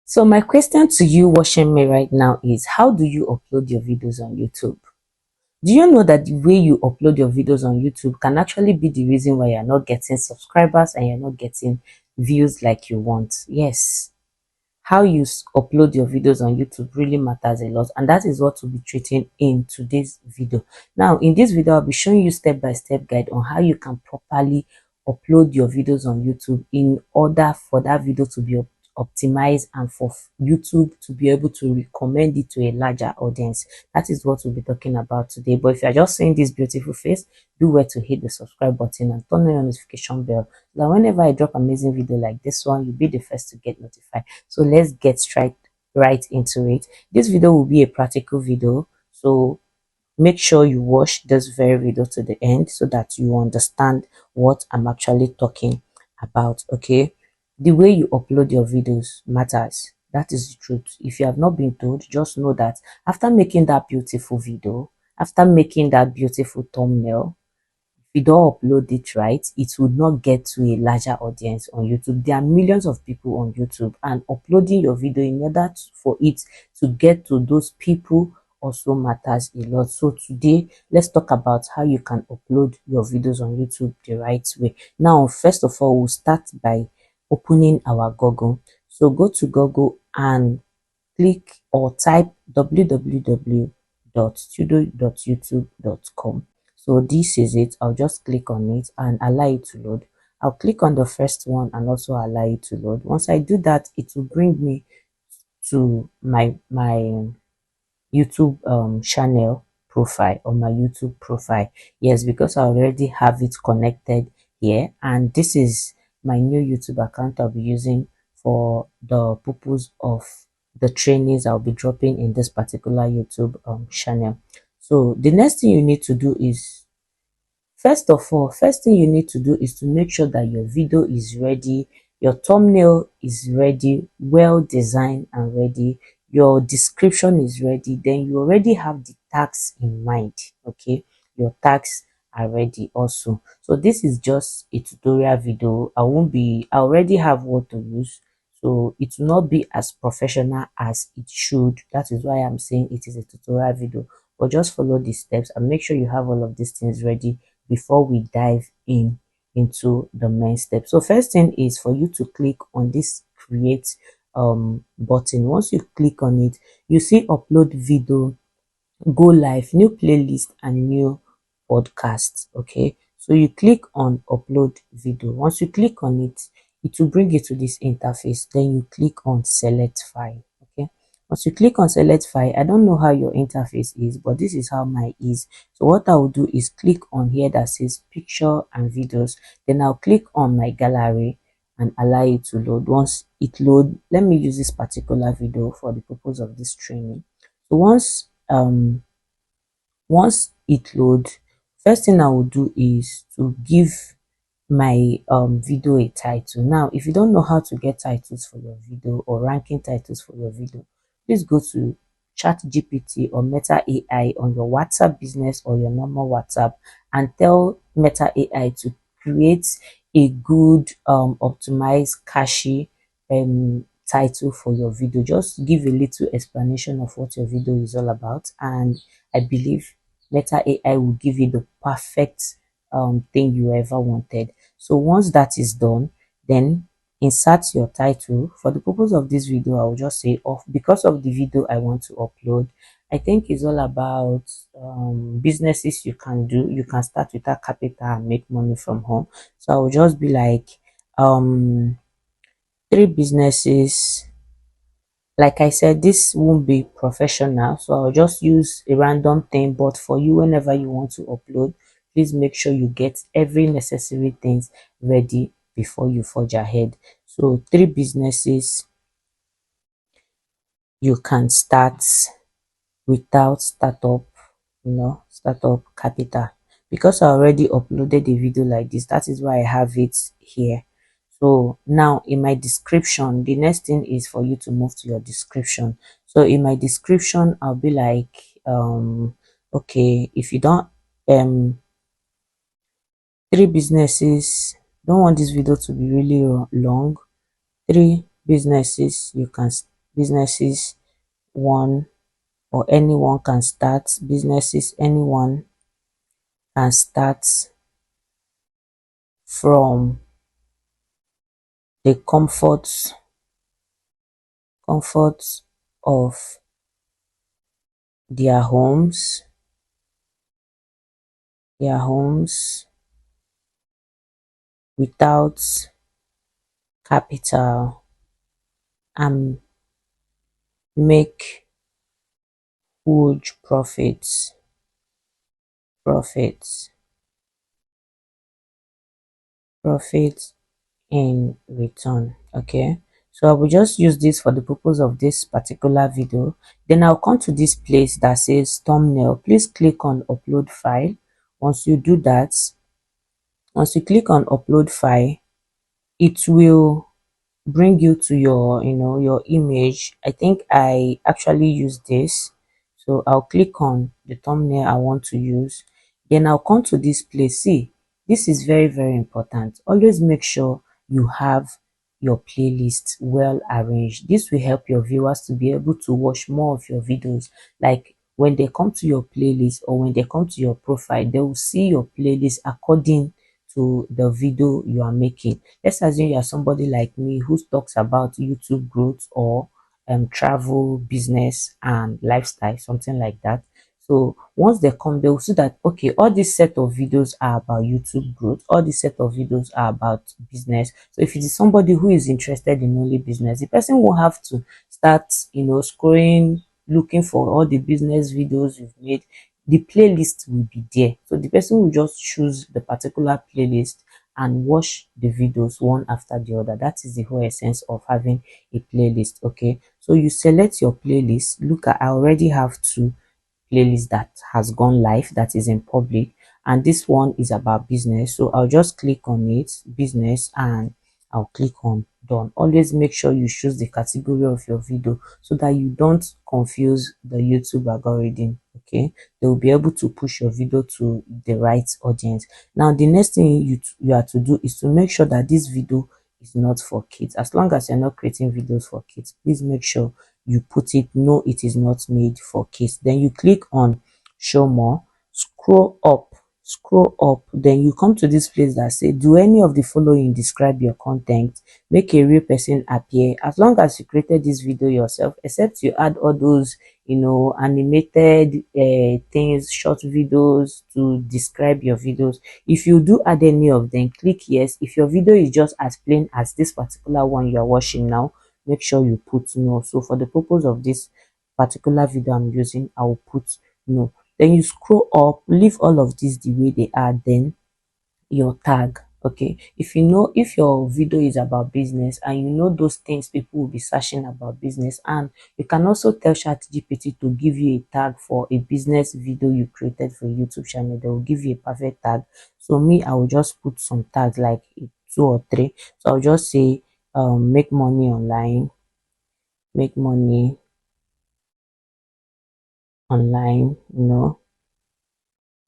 So my question to you watching me right now is, how do you upload your videos on YouTube? Do you know that the way you upload your videos on YouTube can actually be the reason why you're not getting subscribers and you're not getting views like you want? Yes. How you upload your videos on YouTube really matters a lot, and that is what we'll be treating in today's video. Now, in this video, I'll be showing you step-by-step guide on how you can properly upload your videos on YouTube in order for that video to be optimized and for YouTube to be able to recommend it to a larger audience. That is what we'll be talking about today. But if you're just seeing this beautiful face, do well to hit the subscribe button and turn on your notification bell so that whenever I drop amazing video like this one, you'll be the first to get notified. So let's get right into it. This video will be a practical video, so make sure you watch this very video to the end so that you understand what I'm actually talking about. Okay, the way you upload your videos matters. That is the truth. If you have not been told, just know that after making that beautiful video, after making that beautiful thumbnail, you don't upload it right, it would not get to a larger audience on YouTube. There are millions of people on YouTube, and uploading your video in order for it to get to those people also matters a lot. So today, let's talk about how you can upload your videos on YouTube the right way. Now, first of all, we'll start by opening our Google. So go to Google and click or type www.studio.youtube.com. So this is it. I'll just click on it and allow it to load. I'll click on the first one and also allow it to load. Once I do that, it will bring me to my YouTube channel profile, or my YouTube profile. Yes, because I already have it connected here, and this is my new YouTube account I'll be using for the purpose of the trainings I'll be dropping in this particular YouTube channel. So the next thing you need to do is, first thing you need to do is to make sure that your video is ready, your thumbnail is ready, well designed and ready, your description is ready, then you already have the tags in mind. Okay, your tags are ready also. So this is just a tutorial video. I already have what to use, so it will not be as professional as it should. That is why I'm saying it is a tutorial video. But just follow the steps and make sure you have all of these things ready before we dive into the main step. So first thing is for you to click on this create button. Once you click on it, you see upload video, go live, new playlist and new podcast. Okay, so you click on upload video. Once you click on it, it will bring you to this interface. Then you click on select file. Okay, once you click on select file, I don't know how your interface is, but this is how mine is. So what I will do is click on here that says picture and videos. Then I'll click on my gallery and allow it to load. Once it load, let me use this particular video for the purpose of this training. So once it loads, first thing I will do is to give my video a title. Now, if you don't know how to get titles for your video or ranking titles for your video, please go to chat gpt or meta ai on your WhatsApp business or your normal WhatsApp and tell meta ai to create a good optimized catchy title for your video. Just give a little explanation of what your video is all about, and I believe meta ai will give you the perfect thing you ever wanted. So once that is done, then insert your title. For the purpose of this video, I will just say off because of the video I want to upload. I think it's all about businesses you can do. You can start without capital and make money from home. So I will just be like 3 businesses. Like I said, this won't be professional, so I'll just use a random thing. But for you, whenever you want to upload, please make sure you get every necessary things ready before you forge ahead. So 3 businesses you can start without startup capital. Because I already uploaded a video like this, that is why I have it here. So now in my description, the next thing is for you to move to your description. So in my description, I'll be like okay, if you don't 3 businesses, don't want this video to be really long. 3 businesses you can businesses one or anyone can start. Businesses anyone can start from the comforts of their homes without capital, and make huge profits profits in return. Okay, so I will just use this for the purpose of this particular video. Then I'll come to this place that says thumbnail. Please click on upload file. Once you do that, once you click on upload file, it will bring you to your your image. I think I actually use this, so I'll click on the thumbnail I want to use. Then I'll come to this place. See, this is very important. Always make sure you have your playlist well arranged. This will help your viewers to be able to watch more of your videos. Like when they come to your playlist or when they come to your profile, they will see your playlist according to the video you are making. Let's assume you are somebody like me who talks about YouTube growth or travel, business, and lifestyle, something like that. So once they come, they will see that okay, all this set of videos are about YouTube growth, all this set of videos are about business. So if it is somebody who is interested in only business, the person will have to start, scrolling, looking for all the business videos you've made. The playlist will be there, so the person will just choose the particular playlist and watch the videos one after the other. That is the whole essence of having a playlist. Okay, so you select your playlist. Look, I already have two playlist that has gone live, that is in public, and this one is about business. So I'll just click on it, business, and I'll click on done. Always make sure you choose the category of your video so that you don't confuse the YouTube algorithm. Okay, they will be able to push your video to the right audience. Now the next thing you are to do is to make sure that this video is not for kids. As long as you're not creating videos for kids, please make sure you put it no, it is not made for kids. Then you click on show more, scroll up, then you come to this place that say do any of the following describe your content, make a real person appear. As long as you created this video yourself, except you add all those animated things, short videos to describe your videos. If you do add any of them, click yes. If your video is just as plain as this particular one you are watching now, make sure you put no. So for the purpose of this particular video I'm using, I will put no. Then you scroll up, leave all of these the way they are, then your tag. Okay, if your video is about business and you know those things people will be searching about business, and you can also tell ChatGPT to give you a tag for a business video you created for YouTube channel. They will give you a perfect tag. So me, I will just put some tags like 2 or 3. So I'll just say make money online, make money online,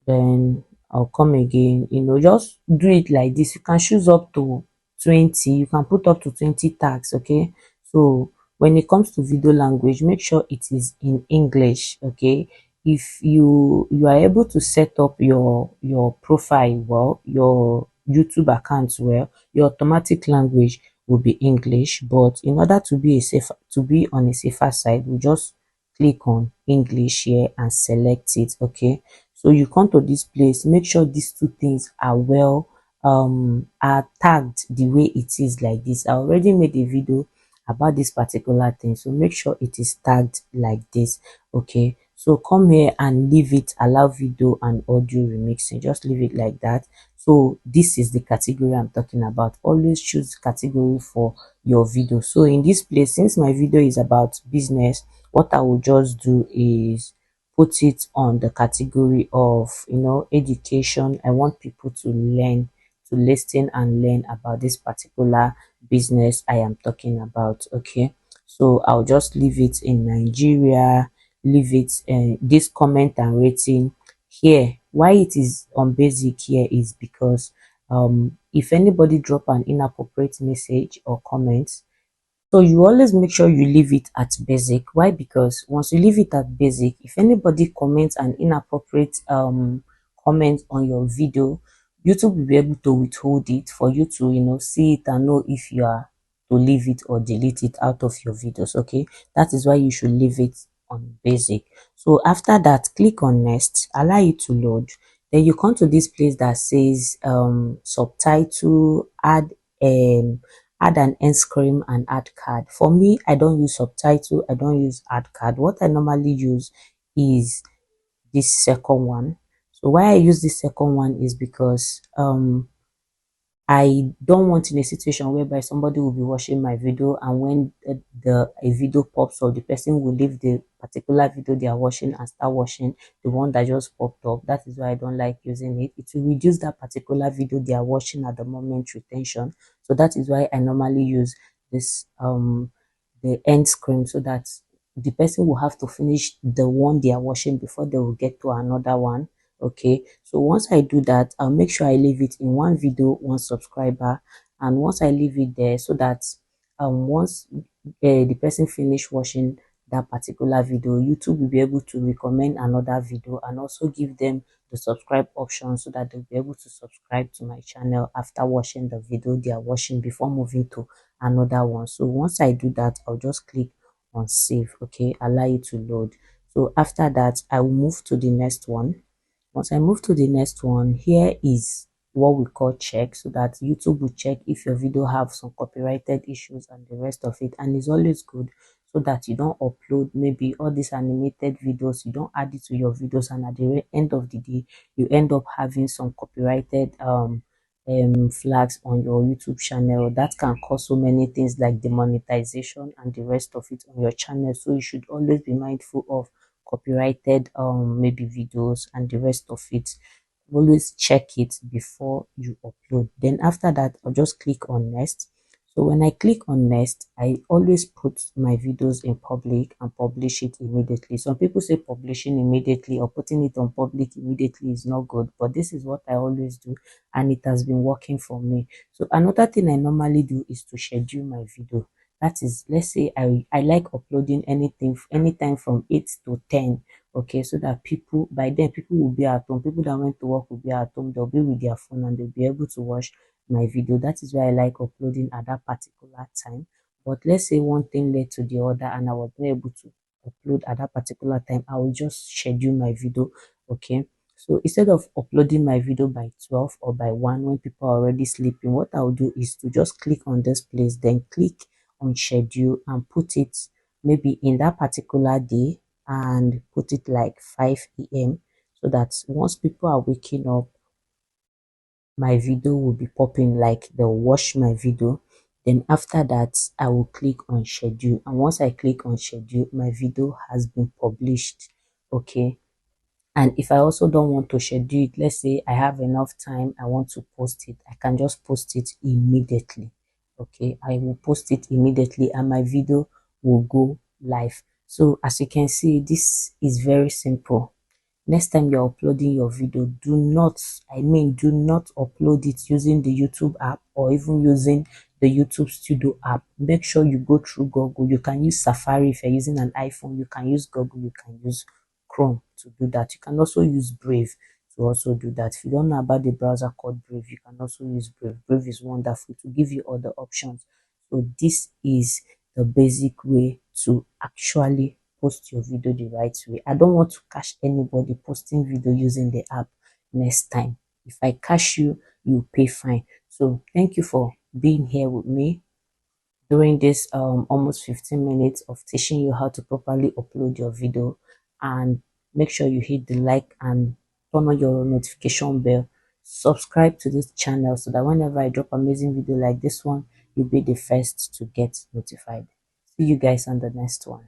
then I'll come again, just do it like this. You can choose up to 20, you can put up to 20 tags. Okay, so when it comes to video language, make sure it is in English. Okay, if you are able to set up your profile well, your YouTube account well, your automatic language will be English. But in order to be on a safer side, we just click on English here and select it. Okay, so you come to this place, make sure these two things are well are tagged the way it is like this. I already made a video about this particular thing, so make sure it is tagged like this. Okay, so come here and leave it, allow video and audio remixing, just leave it like that. So this is the category I'm talking about. Always choose category for your video. So in this place, since my video is about business, what I will just do is put it on the category of education. I want people to learn, to listen and learn about this particular business I am talking about. Okay, so I'll just leave it in Nigeria, leave it this comment and rating here. Why it is on basic here is because if anybody drop an inappropriate message or comment, So you always make sure you leave it at basic. Why? Because once you leave it at basic, if anybody comments an inappropriate comment on your video, YouTube will be able to withhold it for you to see it and know if you are to leave it or delete it out of your videos. Okay, that is why you should leave it on basic. So after that, click on next, allow it to load. Then you come to this place that says subtitle, add an end screen and add card. For me, I don't use subtitle, I don't use add card. What I normally use is this second one. So why I use this second one is because I don't want in a situation whereby somebody will be watching my video, and when a video pops up, the person will leave the particular video they are watching and start watching the one that just popped up. That is why I don't like using it. It will reduce that particular video they are watching at the moment retention. So that is why I normally use this the end screen, so that the person will have to finish the one they are watching before they will get to another one. Okay, so once I do that, I'll make sure I leave it in one video, one subscriber. And once I leave it there, so that once the person finish watching that particular video, YouTube will be able to recommend another video and also give them the subscribe option, so that they'll be able to subscribe to my channel after watching the video they are watching before moving to another one. So once I do that, I'll just click on save. Okay, allow it to load. So after that, I will move to the next one. Once I move to the next one, here is what we call check, so that YouTube will check if your video have some copyrighted issues and the rest of it. And it's always good, so that you don't upload maybe all these animated videos, you don't add it to your videos, and at the end of the day you end up having some copyrighted flags on your YouTube channel. That can cause so many things like demonetization and the rest of it on your channel. So you should always be mindful of copyrighted maybe videos and the rest of it. Always check it before you upload. Then after that, I'll just click on next. So when I click on next, I always put my videos in public and publish it immediately. Some people say publishing immediately or putting it on public immediately is not good, but this is what I always do, and it has been working for me. So another thing I normally do is to schedule my video. That is, let's say I like uploading anything anytime from 8 to 10. Okay, so that people, by then people will be at home, people that went to work will be at home, they'll be with their phone and they'll be able to watch my video. That is why I like uploading at that particular time. But let's say one thing led to the other and I was not able to upload at that particular time, I will just schedule my video. Okay, so instead of uploading my video by 12 or by 1 when people are already sleeping, what I'll do is to just click on this place, then click on schedule and put it maybe in that particular day, and put it like 5 a.m. so that once people are waking up, my video will be popping, like they'll watch my video. Then after that, I will click on schedule, and once I click on schedule, my video has been published. Okay, and if I also don't want to schedule it, let's say I have enough time, I want to post it, I can just post it immediately. Okay, I will post it immediately and my video will go live. So as you can see, this is very simple. Next time you're uploading your video, do not upload it using the YouTube app or even using the YouTube Studio app. Make sure you go through Google. You can use Safari if you're using an iPhone. You can use Google. You can use Chrome to do that. You can also use Brave to also do that. If you don't know about the browser called Brave, you can also use Brave. Brave is wonderful to give you all the options. So this is the basic way to actually post your video the right way. I don't want to catch anybody posting video using the app next time. If I catch you, you pay fine. So thank you for being here with me during this almost 15 minutes of teaching you how to properly upload your video. And make sure you hit the like and turn on your notification bell. Subscribe to this channel so that whenever I drop amazing video like this one, you'll be the first to get notified. See you guys on the next one.